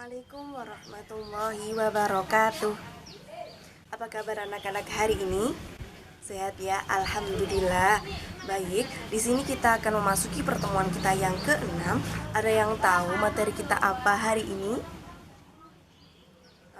Assalamualaikum warahmatullahi wabarakatuh. Apa kabar anak-anak hari ini? Sehat ya, alhamdulillah. Baik, di sini kita akan memasuki pertemuan kita yang ke-6. Ada yang tahu materi kita apa hari ini?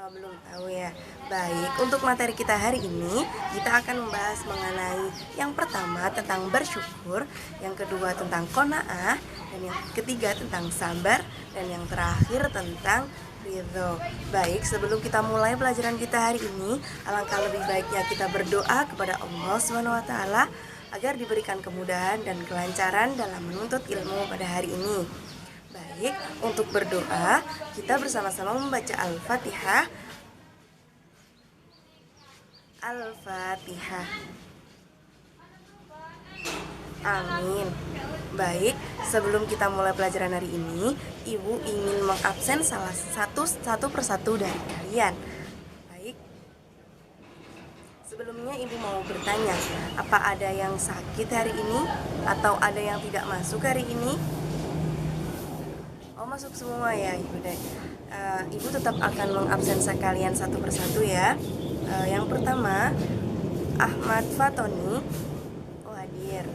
Belum tahu ya. Baik, untuk materi kita hari ini kita akan membahas mengenai yang pertama tentang bersyukur, yang kedua tentang qanaah, dan yang ketiga tentang sabar, dan yang terakhir tentang ridho. Baik, sebelum kita mulai pelajaran kita hari ini, alangkah lebih baiknya kita berdoa kepada Allah SWT agar diberikan kemudahan dan kelancaran dalam menuntut ilmu pada hari ini. Baik, untuk berdoa kita bersama-sama membaca Al-Fatihah. Al-Fatihah. Amin. Baik, sebelum kita mulai pelajaran hari ini, Ibu ingin mengabsen salah satu persatu dari kalian. Baik. Sebelumnya Ibu mau bertanya, apa ada yang sakit hari ini atau ada yang tidak masuk hari ini? Oh, masuk semua ya, Ibu deh. Ibu tetap akan mengabsen kalian satu persatu ya. Yang pertama, Ahmad Fatoni. Oh, hadir.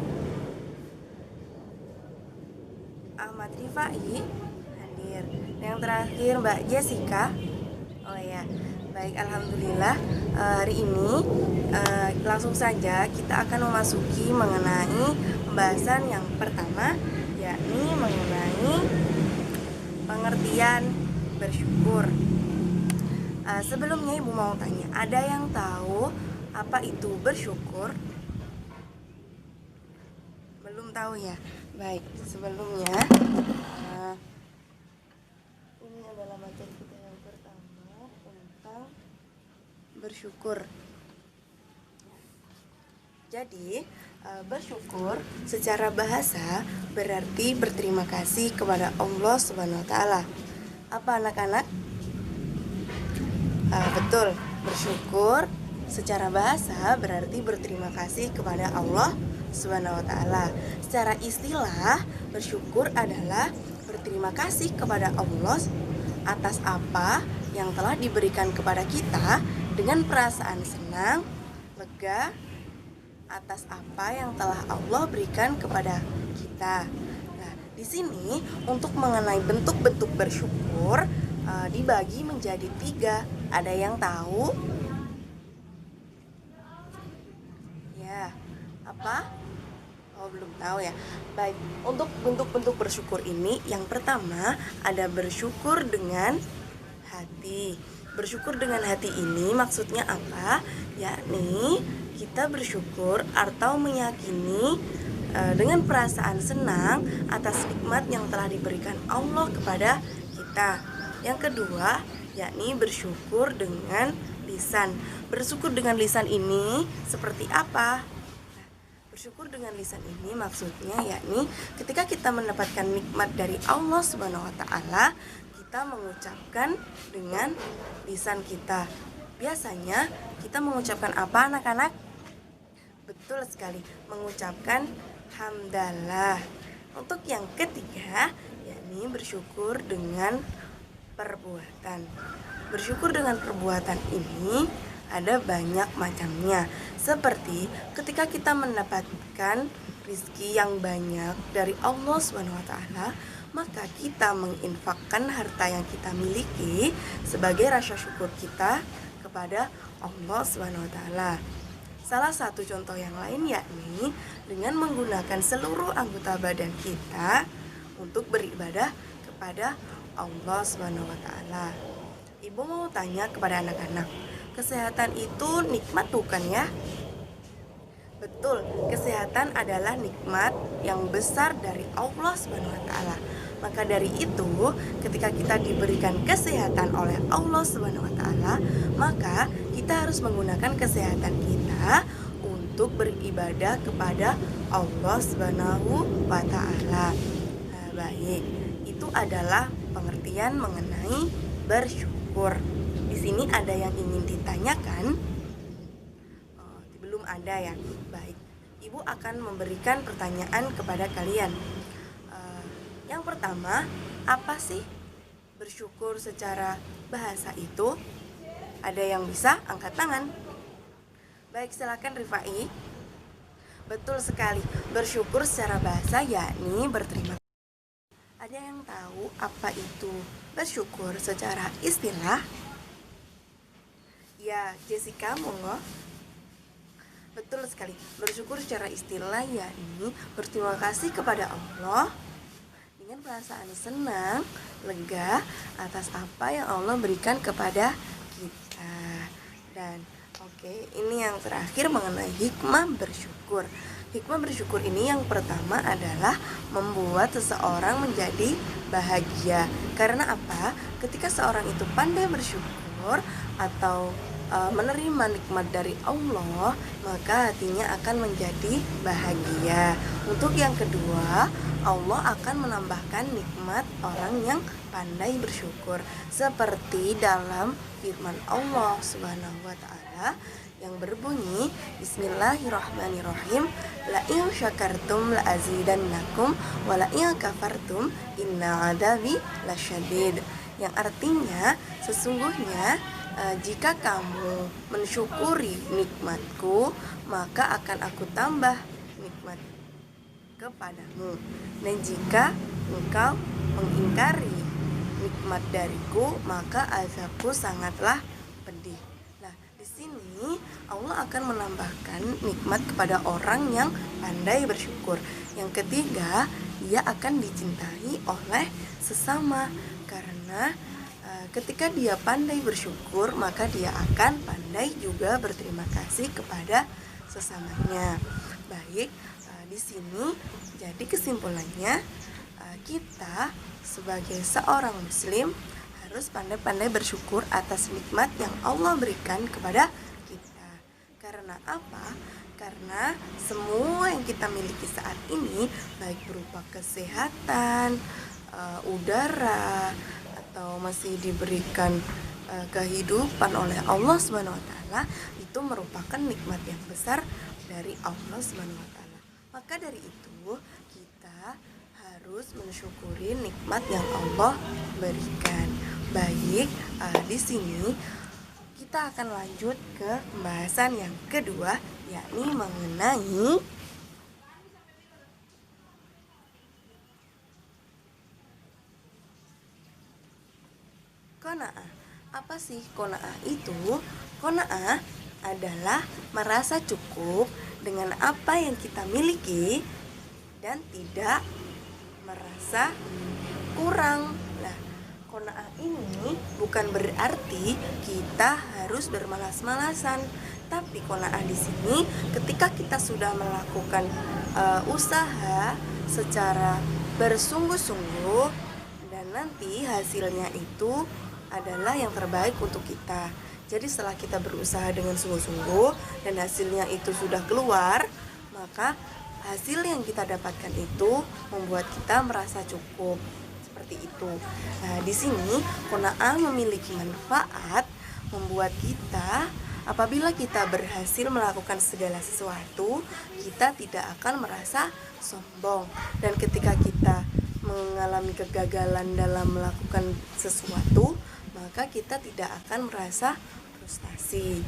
Ahmad Rifai hadir. Yang terakhir Mbak Jessica. Oh ya, baik, alhamdulillah. Hari ini langsung saja kita akan memasuki mengenai pembahasan yang pertama, yakni mengenai pengertian bersyukur. Sebelumnya Ibu mau tanya, ada yang tahu apa itu bersyukur? Belum tahu ya? Baik, sebelumnya ini adalah materi kita yang pertama tentang bersyukur. Jadi, bersyukur secara bahasa berarti berterima kasih kepada Allah Subhanahu wa taala. Apa anak-anak? Betul, bersyukur secara bahasa berarti berterima kasih kepada Allah Subhanahu wa taala. Secara istilah, bersyukur adalah berterima kasih kepada Allah atas apa yang telah diberikan kepada kita dengan perasaan senang, lega atas apa yang telah Allah berikan kepada kita. Nah, di sini untuk mengenai bentuk-bentuk bersyukur dibagi menjadi 3. Ada yang tahu? Ya, apa? Oh, belum tahu ya. Baik, untuk bentuk-bentuk bersyukur ini, yang pertama ada bersyukur dengan hati. Bersyukur dengan hati ini maksudnya apa? Yakni kita bersyukur atau meyakini dengan perasaan senang atas nikmat yang telah diberikan Allah kepada kita. Yang kedua, yakni bersyukur dengan lisan. Bersyukur dengan lisan ini seperti apa? Bersyukur dengan lisan ini maksudnya yakni ketika kita mendapatkan nikmat dari Allah Subhanahu wa taala, kita mengucapkan dengan lisan kita. Biasanya kita mengucapkan apa, anak-anak? Betul sekali, mengucapkan hamdalah. Untuk yang ketiga, yakni bersyukur dengan perbuatan. Bersyukur dengan perbuatan ini ada banyak macamnya. Seperti ketika kita mendapatkan rizki yang banyak dari Allah SWT, maka kita menginfakkan harta yang kita miliki sebagai rasa syukur kita kepada Allah SWT. Salah satu contoh yang lain yakni dengan menggunakan seluruh anggota badan kita untuk beribadah kepada Allah Subhanahu wa taala. Ibu mau tanya kepada anak-anak, kesehatan itu nikmat bukan ya? Betul, kesehatan adalah nikmat yang besar dari Allah Subhanahu wa taala. Maka dari itu, ketika kita diberikan kesehatan oleh Allah Subhanahu wa taala, maka kita harus menggunakan kesehatan kita untuk beribadah kepada Allah Subhanahu wa taala. Nah, baik. Itu adalah pengertian mengenai bersyukur. Di sini ada yang ingin ditanyakan? Belum ada ya. Baik, Ibu akan memberikan pertanyaan kepada kalian. Yang pertama, apa sih bersyukur secara bahasa itu? Ada yang bisa angkat tangan? Baik, silakan Rifai. Betul sekali, bersyukur secara bahasa yakni berterima kasih. Ada yang tahu apa itu bersyukur secara istilah? Ya, Jessica, monggo. Betul sekali, bersyukur secara istilah yakni berterima kasih kepada Allah dengan perasaan senang, lega atas apa yang Allah berikan kepada kita. Dan ini yang terakhir mengenai hikmah bersyukur. Hikmah bersyukur ini yang pertama adalah membuat seseorang menjadi bahagia. Karena apa? Ketika seorang itu pandai bersyukur atau menerima nikmat dari Allah, maka hatinya akan menjadi bahagia. Untuk yang kedua, Allah akan menambahkan nikmat orang yang pandai bersyukur, seperti dalam firman Allah Subhanahu wa taala yang berbunyi, Bismillahirrahmanirrahim, la in syakartum la azidannakum wa la in kafartum inna adabi lasyadid. Yang artinya, sesungguhnya jika kamu mensyukuri nikmatku, maka akan aku tambah nikmat kepadamu. Dan jika engkau mengingkari nikmat dariku, maka azabku sangatlah pedih. Nah, di sini Allah akan menambahkan nikmat kepada orang yang pandai bersyukur. Yang ketiga, dia akan dicintai oleh sesama karena ketika dia pandai bersyukur, maka dia akan pandai juga berterima kasih kepada sesamanya. Baik, di sini jadi kesimpulannya, kita sebagai seorang muslim harus pandai-pandai bersyukur atas nikmat yang Allah berikan kepada kita. Karena apa? Karena semua yang kita miliki saat ini, baik berupa kesehatan, udara, atau masih diberikan kehidupan oleh Allah Subhanahu wa taala, itu merupakan nikmat yang besar dari Allah Subhanahu wa taala. Maka dari itu kita harus mensyukuri nikmat yang Allah berikan. Baik, di sini kita akan lanjut ke pembahasan yang kedua, yakni mengenai qanaah. Apa sih qanaah itu? Qanaah adalah merasa cukup dengan apa yang kita miliki dan tidak merasa kurang. Nah, qanaah ini bukan berarti kita harus bermalas-malasan, tapi qanaah di sini ketika kita sudah melakukan usaha secara bersungguh-sungguh dan nanti hasilnya itu adalah yang terbaik untuk kita. Jadi setelah kita berusaha dengan sungguh-sungguh dan hasilnya itu sudah keluar, maka hasil yang kita dapatkan itu membuat kita merasa cukup. Seperti itu. Nah, di sini qanaah memiliki manfaat membuat kita, apabila kita berhasil melakukan segala sesuatu, kita tidak akan merasa sombong. Dan ketika kita mengalami kegagalan dalam melakukan sesuatu, maka kita tidak akan merasa frustasi.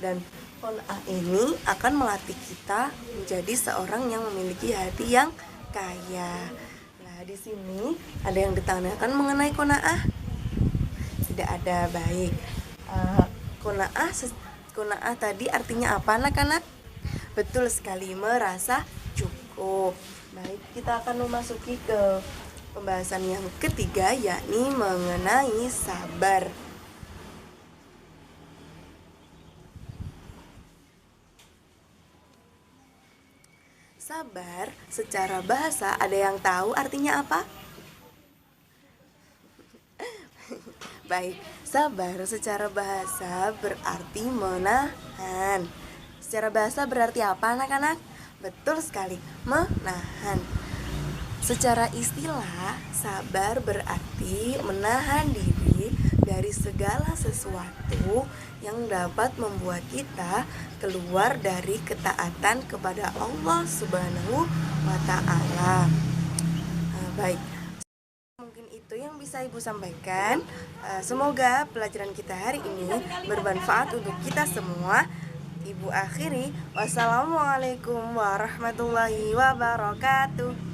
Dan qanaah ini akan melatih kita menjadi seorang yang memiliki hati yang kaya. Nah, di sini ada yang ditanyakan mengenai qanaah? Tidak ada. Baik. Qanaah tadi artinya apa, anak-anak? Betul sekali, merasa cukup. Baik, kita akan memasuki ke pembahasan yang ketiga, yakni mengenai sabar. Sabar secara bahasa, ada yang tahu artinya apa? Baik, sabar secara bahasa berarti menahan. Secara bahasa berarti apa, anak-anak? Betul sekali, menahan. Secara istilah, sabar berarti menahan diri dari segala sesuatu yang dapat membuat kita keluar dari ketaatan kepada Allah Subhanahu wa taala. Baik. Mungkin itu yang bisa Ibu sampaikan, semoga pelajaran kita hari ini bermanfaat untuk kita semua. Ibu akhiri, wassalamualaikum warahmatullahi wabarakatuh.